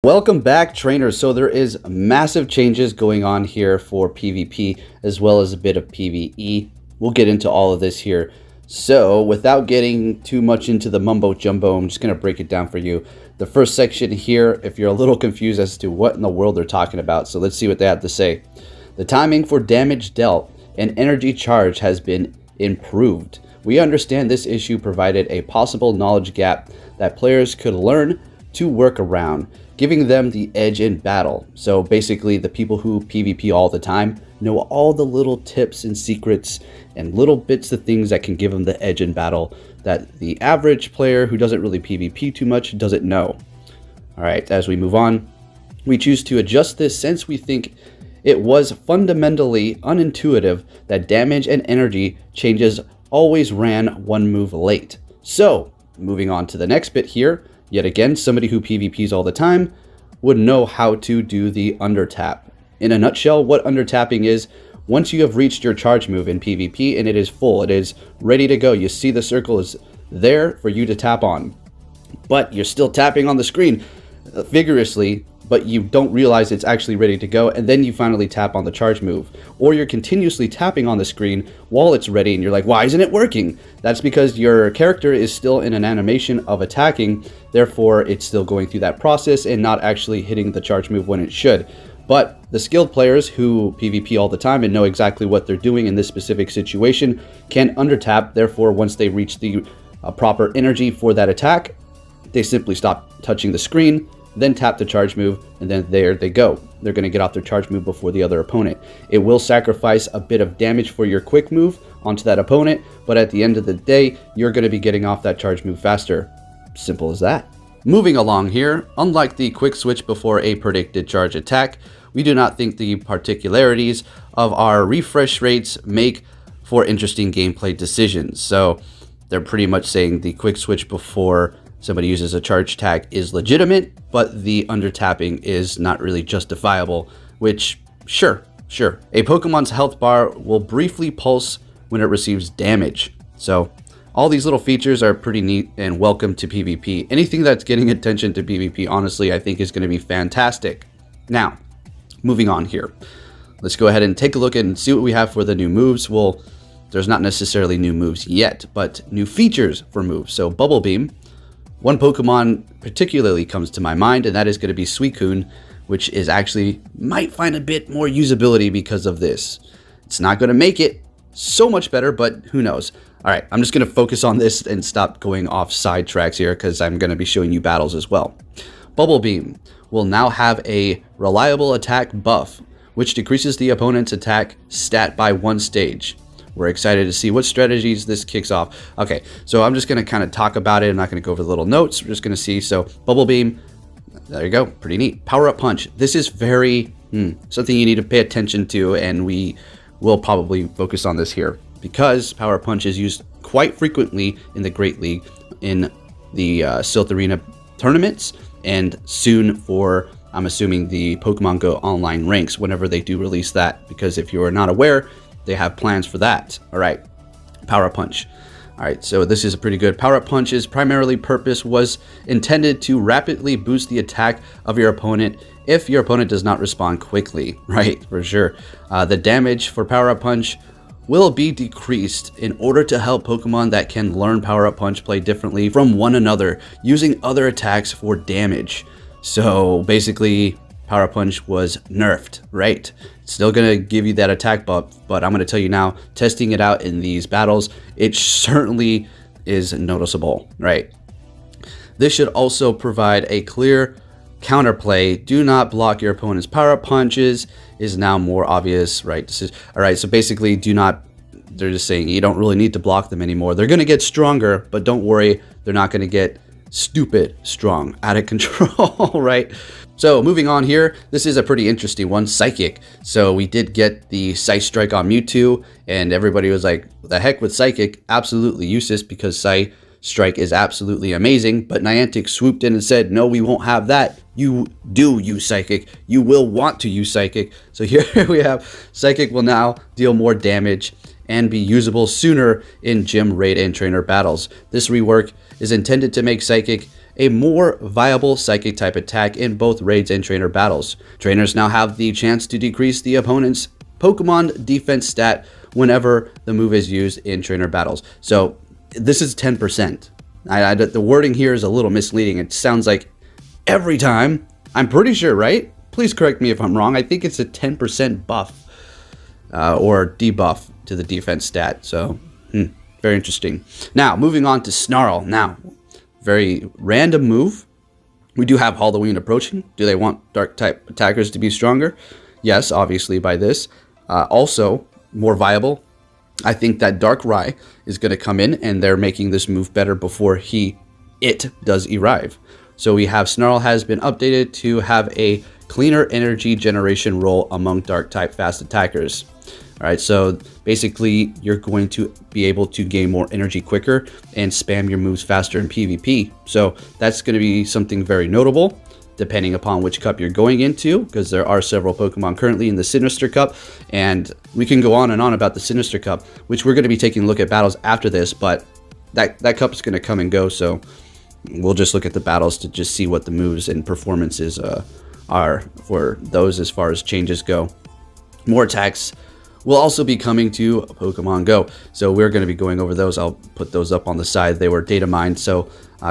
Welcome back, trainers. So there is massive changes going on here for PvP as well as a bit of PvE. We'll get into all of this here. So without getting too much into the mumbo jumbo, I'm just going to break it down for you. The first section here, if you're a little confused as to what in the world they're talking about, so let's see what they have to say. The timing for damage dealt and energy charge has been improved. We understand this issue provided a possible knowledge gap that players could learn to work around, giving them the edge in battle. So basically the people who PvP all the time know all the little tips and secrets and little bits of things that can give them the edge in battle that the average player who doesn't really PvP too much doesn't know. All right, as we move on, we choose to adjust this since we think it was fundamentally unintuitive that damage and energy changes always ran one move late. So moving on to the next bit here, yet again, somebody who PvPs all the time would know how to do the undertap. In a nutshell, what undertapping is, once you have reached your charge move in PvP and it is full, it is ready to go, you see the circle is there for you to tap on, but you're still tapping on the screen vigorously, but you don't realize it's actually ready to go, and then you finally tap on the charge move. Or you're continuously tapping on the screen while it's ready and you're like, why isn't it working? That's because your character is still in an animation of attacking, therefore it's still going through that process and not actually hitting the charge move when it should. But the skilled players who PvP all the time and know exactly what they're doing in this specific situation can undertap, therefore once they reach the proper energy for that attack, they simply stop touching the screen, then tap the charge move, and then there they go. They're going to get off their charge move before the other opponent. It will sacrifice a bit of damage for your quick move onto that opponent, but at the end of the day, you're going to be getting off that charge move faster. Simple as that. Moving along here, unlike the quick switch before a predicted charge attack, we do not think the particularities of our refresh rates make for interesting gameplay decisions. So they're pretty much saying the quick switch before somebody uses a charge tag is legitimate, but the undertapping is not really justifiable, which, sure. A Pokemon's health bar will briefly pulse when it receives damage. So all these little features are pretty neat and welcome to PvP. Anything that's getting attention to PvP, honestly, I think is going to be fantastic. Now, moving on here. Let's go ahead and take a look and see what we have for the new moves. Well, there's not necessarily new moves yet, but new features for moves. So Bubble Beam. One Pokemon particularly comes to my mind, and that is going to be Suicune, which is actually might find a bit more usability because of this. It's not going to make it so much better, but who knows. All right, I'm just going to focus on this and stop going off side tracks here because I'm going to be showing you battles as well. Bubble Beam will now have a reliable attack buff, which decreases the opponent's attack stat by 1 stage. We're excited to see what strategies this kicks off. Okay, so I'm just going to kind of talk about it. I'm not going to go over the little notes. We're just going to see. So Bubble Beam, there you go. Pretty neat. Powerup Punch. This is very something you need to pay attention to, and we will probably focus on this here because Powerup Punch is used quite frequently in the Great League, in the Silph Arena tournaments, and soon for, I'm assuming, the Pokemon Go online ranks whenever they do release that, because if you are not aware, they have plans for that. All right, Powerup Punch. All right, so this is a pretty good. Powerup Punch's primarily purpose was intended to rapidly boost the attack of your opponent if your opponent does not respond quickly. Right, for sure. The damage for Powerup Punch will be decreased in order to help Pokemon that can learn Powerup Punch play differently from one another, using other attacks for damage. So basically, Powerup Punch was nerfed, right? It's still going to give you that attack buff, but I'm going to tell you now, testing it out in these battles, it certainly is noticeable, right? This should also provide a clear counterplay. Do not block your opponent's Powerup Punches is now more obvious, right? This is, all right, so basically do not, they're just saying you don't really need to block them anymore. They're going to get stronger, but don't worry, they're not going to get stupid strong, out of control, right? So moving on here, this is a pretty interesting one, Psychic. So we did get the Psy Strike on Mewtwo, and everybody was like, what the heck with Psychic? Absolutely useless because Psy Strike is absolutely amazing, but Niantic swooped in and said, no, we won't have that. You do use Psychic. You will want to use Psychic. So here we have Psychic will now deal more damage and be usable sooner in gym, raid, and trainer battles. This rework is intended to make Psychic a more viable Psychic type attack in both raids and trainer battles. Trainers now have the chance to decrease the opponent's Pokemon defense stat whenever the move is used in trainer battles. So this is 10%. The wording here is a little misleading. It sounds like every time. I'm pretty sure, right? Please correct me if I'm wrong. I think it's a 10% buff or debuff to the defense stat. So, very interesting. Now, moving on to Snarl. Now, very random move. We do have Halloween approaching. Do they want dark type attackers to be stronger? Yes, obviously by this. Also, more viable. I think that Darkrai is going to come in, and they're making this move better before it does arrive. So we have Snarl has been updated to have a cleaner energy generation role among dark type fast attackers. All right, so basically you're going to be able to gain more energy quicker and spam your moves faster in PvP. So that's going to be something very notable, depending upon which cup you're going into, because there are several Pokemon currently in the Sinister Cup, and we can go on and on about the Sinister Cup, which we're going to be taking a look at battles after this, but that cup is going to come and go, so we'll just look at the battles to just see what the moves and performances are for those as far as changes go. More attacks will also be coming to Pokemon Go, so we're going to be going over those. I'll put those up on the side. They were data mined, so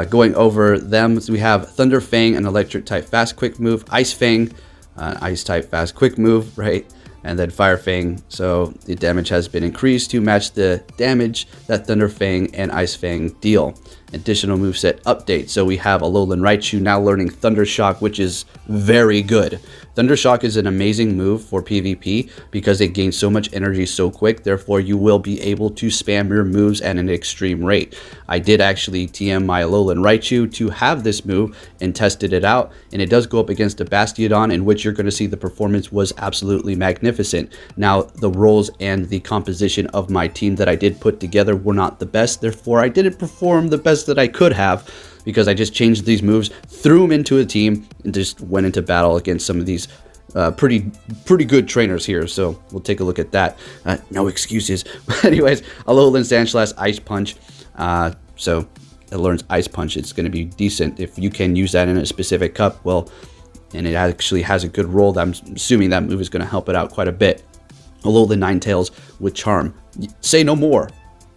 going over them, so we have Thunder Fang, an electric type fast quick move, Ice Fang, ice type fast quick move, right? And then Fire Fang, so the damage has been increased to match the damage that Thunder Fang and Ice Fang deal. Additional moveset update, so we have Alolan Raichu now learning Thunder Shock, which is very good. Thunder Shock is an amazing move for PvP because it gains so much energy so quick, therefore you will be able to spam your moves at an extreme rate. I did actually TM my Alolan Raichu to have this move and tested it out, and it does go up against a Bastiodon, in which you're going to see the performance was absolutely magnificent. Now, the roles and the composition of my team that I did put together were not the best, therefore I didn't perform the best that I could have, because I just changed these moves, threw them into a team, and just went into battle against some of these pretty good trainers here. So we'll take a look at that. No excuses. But anyways, Alolan Sandslash Ice Punch. So it learns Ice Punch. It's going to be decent if you can use that in a specific cup. Well, and it actually has a good roll. I'm assuming that move is going to help it out quite a bit. Alolan Ninetales with Charm. Say no more.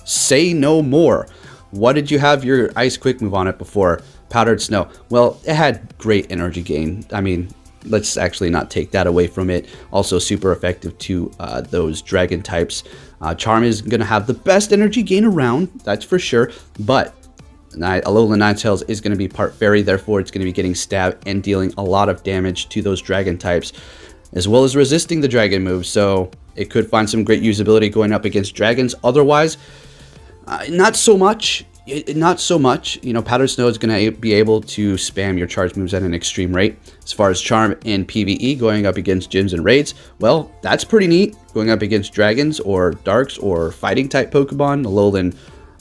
Say no more. What did you have your Ice Quick move on it before? Powdered Snow. Well, it had great energy gain. I mean, let's actually not take that away from it. Also super effective to those dragon types. Charm is going to have the best energy gain around, that's for sure. But Alolan Ninetales is going to be part fairy, therefore it's going to be getting stabbed and dealing a lot of damage to those dragon types, as well as resisting the dragon moves. So it could find some great usability going up against dragons. Otherwise, not so much. Not so much. You know, Powdered Snow is going to be able to spam your charge moves at an extreme rate. As far as Charm in PvE, going up against gyms and raids, well, that's pretty neat. Going up against dragons or darks or fighting type Pokemon, Alolan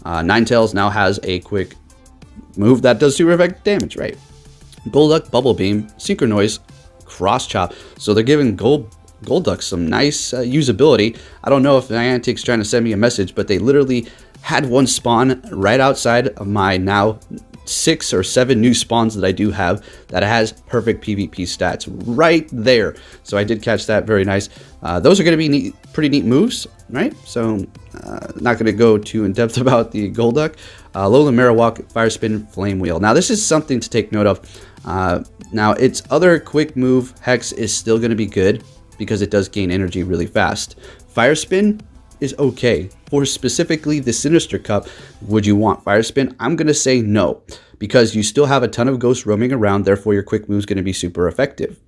Ninetales now has a quick move that does super effective damage, right? Golduck, Bubble Beam, Synchronoise, Cross Chop. So they're giving Golduck some nice usability. I don't know if Niantic's trying to send me a message, but they literally had one spawn right outside of my now 6 or 7 new spawns that I do have that has perfect PvP stats right there. So I did catch that. Very nice. Those are going to be pretty neat moves, right? So not going to go too in depth about the Golduck. Alolan Marowak, Fire Spin, Flame Wheel. Now this is something to take note of. Now its other quick move, Hex, is still going to be good because it does gain energy really fast. Fire Spin is okay. For specifically the Sinister Cup, would you want Fire Spin? I'm going to say no, because you still have a ton of ghosts roaming around, therefore your quick move is going to be super effective.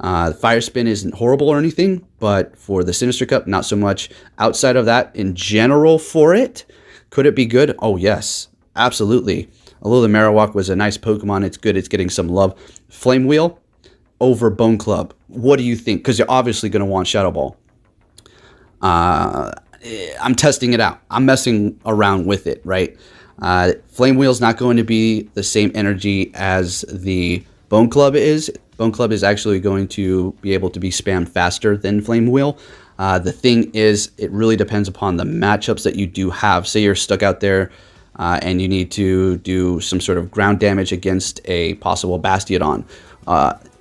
Fire Spin isn't horrible or anything, but for the Sinister Cup, not so much. Outside of that, in general for it, could it be good? Oh yes, absolutely. Although the Marowak was a nice Pokemon, it's good, it's getting some love. Flame Wheel over Bone Club. What do you think? Because you're obviously going to want Shadow Ball. I'm testing it out. I'm messing around with it, right? Flame Wheel's not going to be the same energy as the Bone Club is. Bone Club is actually going to be able to be spammed faster than Flame Wheel. The thing is, it really depends upon the matchups that you do have. Say you're stuck out there and you need to do some sort of ground damage against a possible Bastiodon.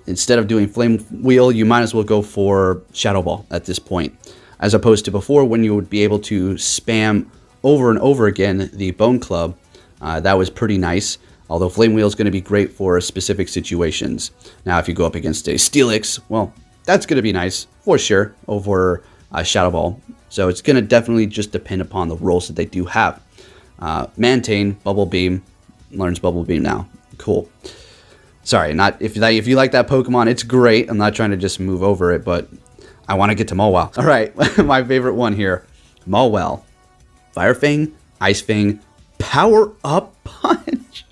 Instead of doing Flame Wheel, you might as well go for Shadow Ball at this point, as opposed to before when you would be able to spam over and over again the Bone Club. That was pretty nice, although Flame Wheel is going to be great for specific situations. Now, if you go up against a Steelix, well, that's going to be nice for sure over Shadow Ball. So it's going to definitely just depend upon the roles that they do have. Mantane, Bubble Beam, learns Bubble Beam now. Cool. Sorry, not if you like that Pokemon, it's great. I'm not trying to just move over it, but I want to get to Mawile. All right, my favorite one here, Mawile. Fire Fang, Ice Fang, Powerup Punch.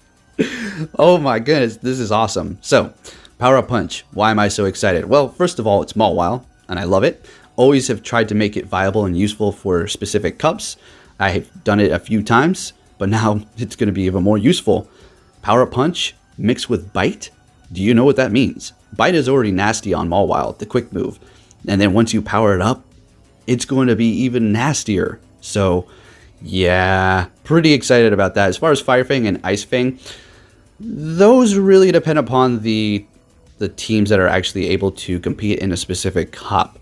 Oh my goodness, this is awesome. So, Powerup Punch. Why am I so excited? Well, first of all, it's Mawile, and I love it. Always have tried to make it viable and useful for specific cups. I have done it a few times, but now it's going to be even more useful. Powerup Punch mixed with Bite. Do you know what that means? Bite is already nasty on Mawile, the quick move. And then once you power it up, it's going to be even nastier. So, yeah, pretty excited about that. As far as Fire Fang and Ice Fang, those really depend upon the teams that are actually able to compete in a specific cup.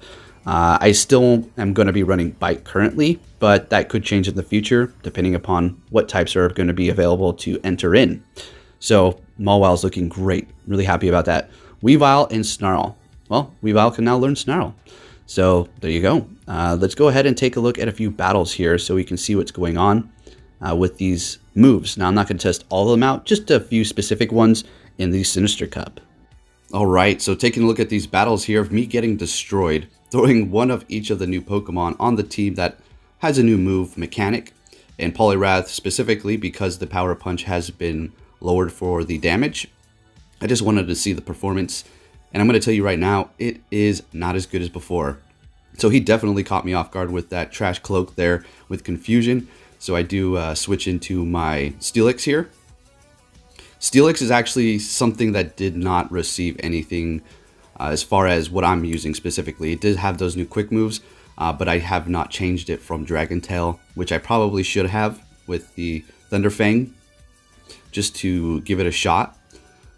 I still am going to be running Bite currently, but that could change in the future depending upon what types are going to be available to enter in. So Mawile's looking great. Really happy about that. Weavile and Snarl. Well, Weavile can now learn Snarl. So there you go. Let's go ahead and take a look at a few battles here so we can see what's going on with these moves. Now, I'm not going to test all of them out, just a few specific ones in the Sinister Cup. All right, so taking a look at these battles here of me getting destroyed, throwing one of each of the new Pokemon on the team that has a new move mechanic, and Poliwrath specifically because the Power Punch has been lowered for the damage. I just wanted to see the performance, and I'm going to tell you right now, it is not as good as before. So he definitely caught me off guard with that Trash Cloak there with Confusion. So I do switch into my Steelix here. Steelix is actually something that did not receive anything as far as what I'm using specifically. It did have those new quick moves, but I have not changed it from Dragon Tail, which I probably should have with the Thunder Fang, just to give it a shot.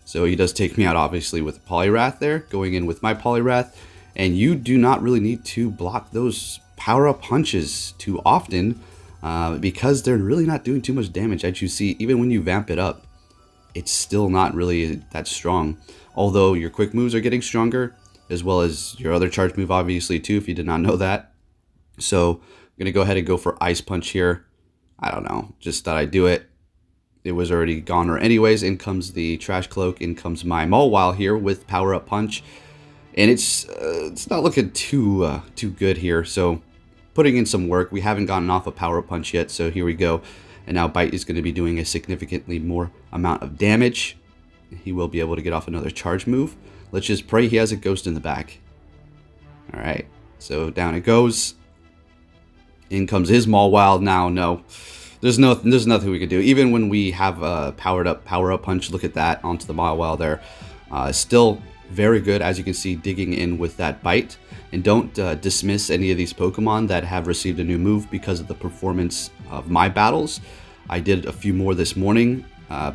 So he does take me out, obviously, with Poliwrath there, going in with my Poliwrath. And you do not really need to block those power-up punches too often because they're really not doing too much damage. As you see, even when you vamp it up, it's still not really that strong. Although your quick moves are getting stronger, as well as your other charge move, obviously, too, if you did not know that. So I'm going to go ahead and go for Ice Punch here. I don't know, just thought I'd do it. It was already goner anyways. In comes the Trash Cloak. In comes my Mawile here with Power-Up Punch. And it's not looking too good here. So putting in some work. We haven't gotten off a Power-Up Punch yet. So here we go. And now Bite is going to be doing a significantly more amount of damage. He will be able to get off another charge move. Let's just pray he has a Ghost in the back. Alright. So down it goes. In comes his Mawile. Now, no. There's nothing we could do. Even when we have a Power-Up Punch, look at that onto the Mawile there. Still very good, as you can see, digging in with that Bite. And don't dismiss any of these Pokemon that have received a new move because of the performance of my battles. I did a few more this morning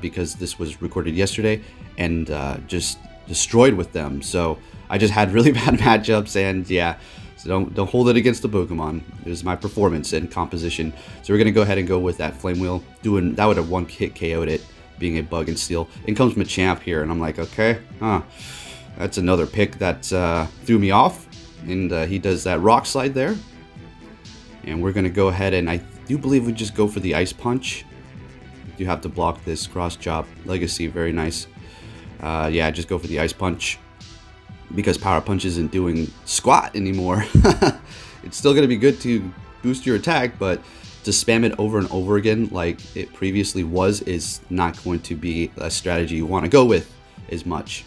because this was recorded yesterday, and just destroyed with them. So I just had really bad matchups, and yeah, so don't hold it against the Pokemon. It was my performance and composition. So we're gonna go ahead and go with that Flame Wheel. That would have one hit KO'd it, being a Bug and Steel. In comes Machamp here, and I'm like, okay, that's another pick that threw me off. And he does that Rock Slide there. And we're going to go ahead, and I do believe we just go for the Ice Punch. You have to block this Cross Chop Legacy, very nice. Yeah, just go for the Ice Punch. Because Power Punch isn't doing squat anymore. It's still going to be good to boost your attack, but to spam it over and over again like it previously was is not going to be a strategy you want to go with as much.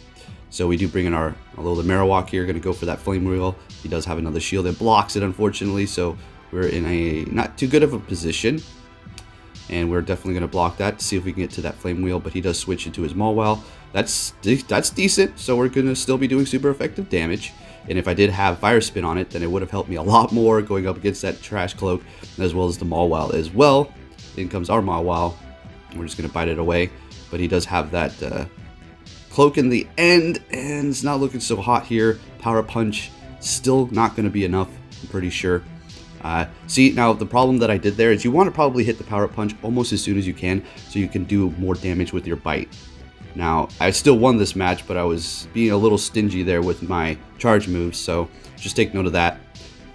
So we do bring in our Alolan Marowak here, going to go for that Flame Wheel. He does have another shield that blocks it, unfortunately, so we're in a not too good of a position. And we're definitely going to block that to see if we can get to that Flame Wheel, but he does switch into his Mawile. That's decent, so we're going to still be doing super effective damage. And if I did have Fire Spin on it, then it would have helped me a lot more going up against that Trash Cloak, as well as the Mawile as well. In comes our Mawile, We're just going to bite it away. But he does have that cloak in the end, and it's not looking so hot here. Powerup Punch, still not going to be enough, I'm pretty sure. See, now the problem that I did there is you want to probably hit the Powerup Punch almost as soon as you can, so you can do more damage with your bite. Now, I still won this match, but I was being a little stingy there with my charge moves, so just take note of that.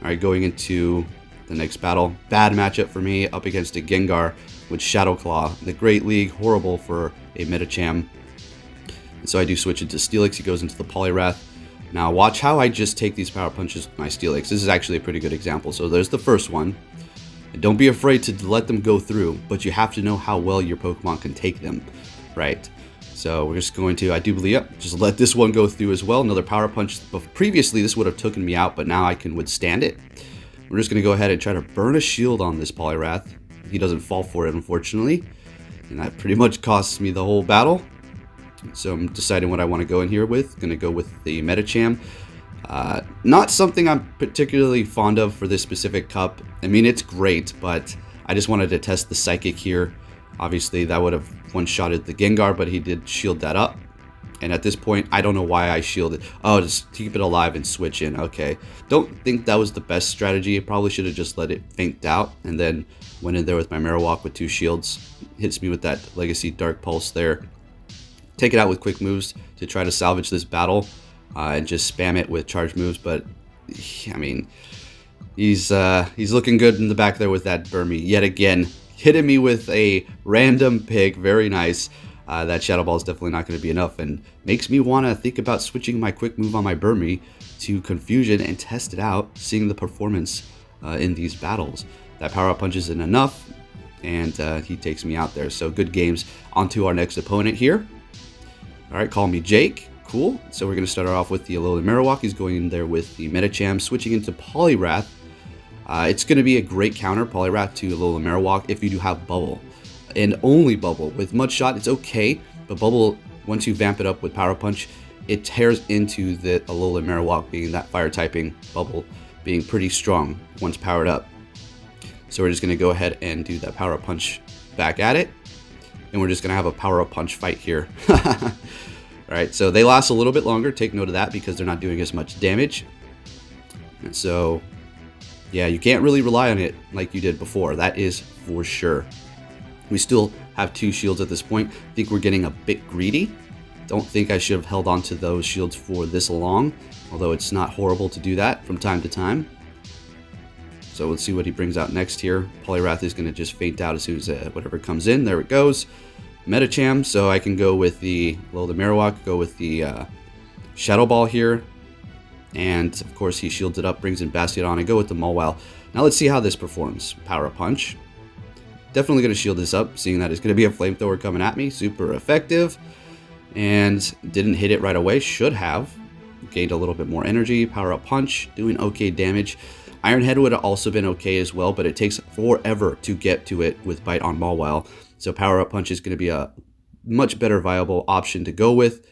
Alright, going into the next battle. Bad matchup for me, up against a Gengar with Shadow Claw. The Great League, horrible for a Medicham. And so I do switch into Steelix, he goes into the Poliwrath. Now watch how I just take these Power Punches with my Steelix. This is actually a pretty good example. So there's the first one. And don't be afraid to let them go through, but you have to know how well your Pokemon can take them, right? So we're just going to, I do believe, just let this one go through as well. Another Power Punch. Previously this would have taken me out, but now I can withstand it. We're just going to go ahead and try to burn a shield on this Poliwrath. He doesn't fall for it, unfortunately. And that pretty much costs me the whole battle. So I'm deciding what I want to go in here with. Going to go with the Medicham. Not something I'm particularly fond of for this specific cup. I mean, it's great, but I just wanted to test the Psychic here. Obviously, that would have one-shotted the Gengar, but he did shield that up. And at this point, I don't know why I shielded. Oh, just keep it alive and switch in. Okay. Don't think that was the best strategy. I probably should have just let it faint out and then went in there with my Marowak with 2 shields. Hits me with that Legacy Dark Pulse there. Take it out with quick moves to try to salvage this battle and just spam it with charge moves. But, I mean, he's looking good in the back there with that Burmy. Yet again, hitting me with a random pick. Very nice. That Shadow Ball is definitely not going to be enough and makes me want to think about switching my quick move on my Burmy to Confusion and test it out, seeing the performance in these battles. That Powerup Punch isn't enough, and he takes me out there. So good games. On to our next opponent here. Alright, call me Jake. Cool. So we're going to start off with the Alolan Marowak. He's going in there with the Medicham, switching into Poliwrath. It's going to be a great counter, Poliwrath to Alolan Marowak, if you do have Bubble. And only Bubble. With Mud Shot, it's okay, but Bubble, once you vamp it up with Power Punch, it tears into the Alolan Marowak, being that fire typing, Bubble being pretty strong once powered up. So we're just going to go ahead and do that Power Punch back at it. And we're just going to have a Power Punch fight here. Alright, so they last a little bit longer. Take note of that because they're not doing as much damage. And so, yeah, you can't really rely on it like you did before. That is for sure. We still have 2 shields at this point. I think we're getting a bit greedy. Don't think I should have held on to those shields for this long, although it's not horrible to do that from time to time. So let's see what he brings out next here. Poliwrath is going to just faint out as soon as whatever comes in. There it goes. Medicham, so I can go with the Marowak, go with the Shadow Ball here. And of course he shields it up, brings in Bastiodon, and go with the Mawile. Now let's see how this performs. Powerup Punch. Definitely going to shield this up, seeing that it's going to be a flamethrower coming at me. Super effective. And didn't hit it right away. Should have. Gained a little bit more energy. Powerup Punch. Doing okay damage. Iron Head would have also been okay as well, but it takes forever to get to it with Bite on Mawile. So Powerup Punch is going to be a much better viable option to go with.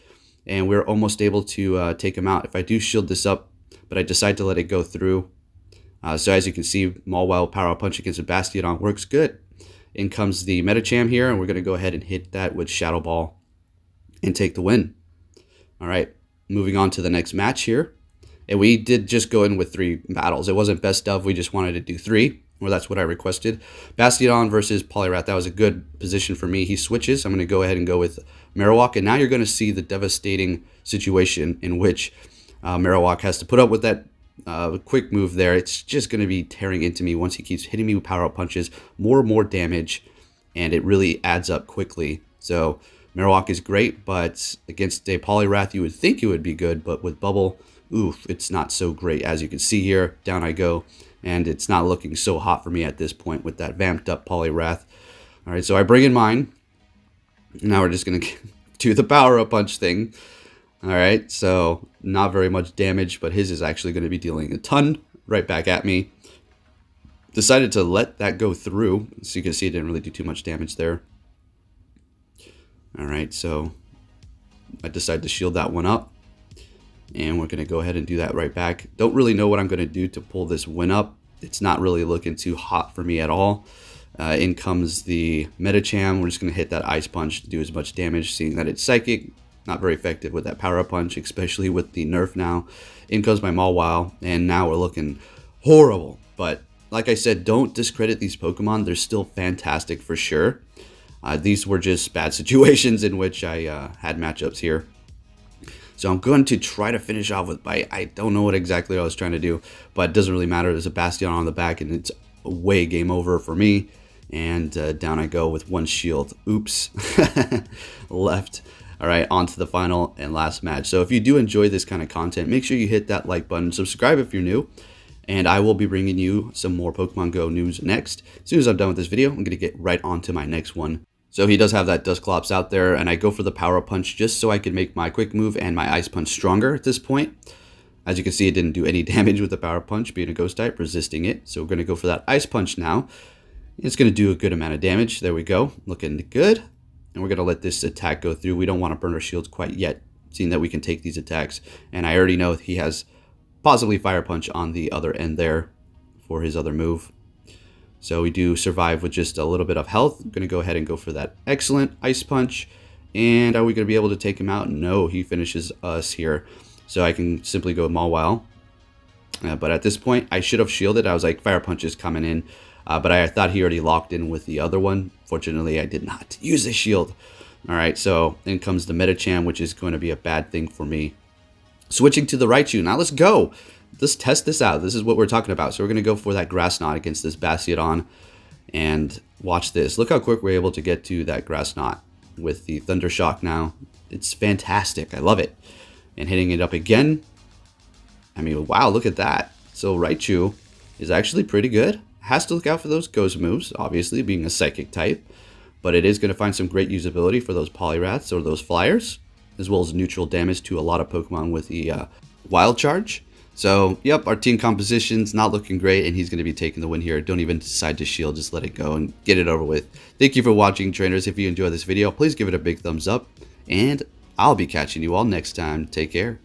And we're almost able to take him out. If I do shield this up, but I decide to let it go through. So as you can see, Mawile Powerup Punch against a Bastiodon works good. In comes the Medicham here, and we're going to go ahead and hit that with Shadow Ball and take the win. All right, moving on to the next match here. And we did just go in with 3 battles. It wasn't best of. We just wanted to do 3, or that's what I requested. Bastiodon versus Poliwrath. That was a good position for me. He switches. I'm going to go ahead and go with Marowak. And now you're going to see the devastating situation in which Marowak has to put up with that quick move there. It's just going to be tearing into me once he keeps hitting me with Power-Up Punches. More and more damage, and it really adds up quickly. So Marowak is great, but against a Poliwrath, you would think it would be good, but with Bubble, oof, it's not so great. As you can see here, down I go, and it's not looking so hot for me at this point with that vamped up Poliwrath. All right, so I bring in mine. Now we're just going to do the Power-Up Punch thing. All right, so not very much damage, but his is actually going to be dealing a ton right back at me. Decided to let that go through. So you can see it didn't really do too much damage there. All right, so I decided to shield that one up. And we're going to go ahead and do that right back. Don't really know what I'm going to do to pull this win up. It's not really looking too hot for me at all. In comes the Medicham. We're just going to hit that Ice Punch to do as much damage, seeing that it's Psychic. Not very effective with that Powerup Punch, especially with the nerf now. In comes my Mawile, and now we're looking horrible. But like I said, don't discredit these Pokemon. They're still fantastic for sure. These were just bad situations in which I had matchups here. So I'm going to try to finish off with Bite. I don't know what exactly I was trying to do, but it doesn't really matter. There's a Bastion on the back, and it's way game over for me. And down I go with one shield. Oops. Left. All right, on to the final and last match. So if you do enjoy this kind of content, make sure you hit that like button. Subscribe if you're new. And I will be bringing you some more Pokemon Go news next. As soon as I'm done with this video, I'm going to get right on to my next one. So he does have that Dusclops out there, and I go for the Powerup Punch just so I can make my Quick Move and my Ice Punch stronger at this point. As you can see, it didn't do any damage with the Powerup Punch, being a Ghost type, resisting it. So we're going to go for that Ice Punch now. It's going to do a good amount of damage. There we go. Looking good. And we're going to let this attack go through. We don't want to burn our shields quite yet, seeing that we can take these attacks. And I already know he has possibly Fire Punch on the other end there for his other move. So we do survive with just a little bit of health. I'm going to go ahead and go for that excellent Ice Punch. And are we going to be able to take him out? No, he finishes us here. So I can simply go Mawile. But at this point, I should have shielded. I was like, Fire Punch is coming in. But I thought he already locked in with the other one. Fortunately, I did not use the shield. All right, so in comes the Medicham, which is going to be a bad thing for me. Switching to the Raichu. Now let's go. Let's test this out. This is what we're talking about. So we're going to go for that Grass Knot against this Bastion. And watch this. Look how quick we're able to get to that Grass Knot with the Thunder Shock now. It's fantastic. I love it. And hitting it up again. I mean, wow, look at that. So Raichu is actually pretty good. Has to look out for those Ghost moves, obviously, being a Psychic type. But it is going to find some great usability for those Poliwraths or those Flyers, as well as neutral damage to a lot of Pokemon with the Wild Charge. So, yep, our team composition's not looking great, and he's going to be taking the win here. Don't even decide to shield, just let it go and get it over with. Thank you for watching, trainers. If you enjoyed this video, please give it a big thumbs up, and I'll be catching you all next time. Take care.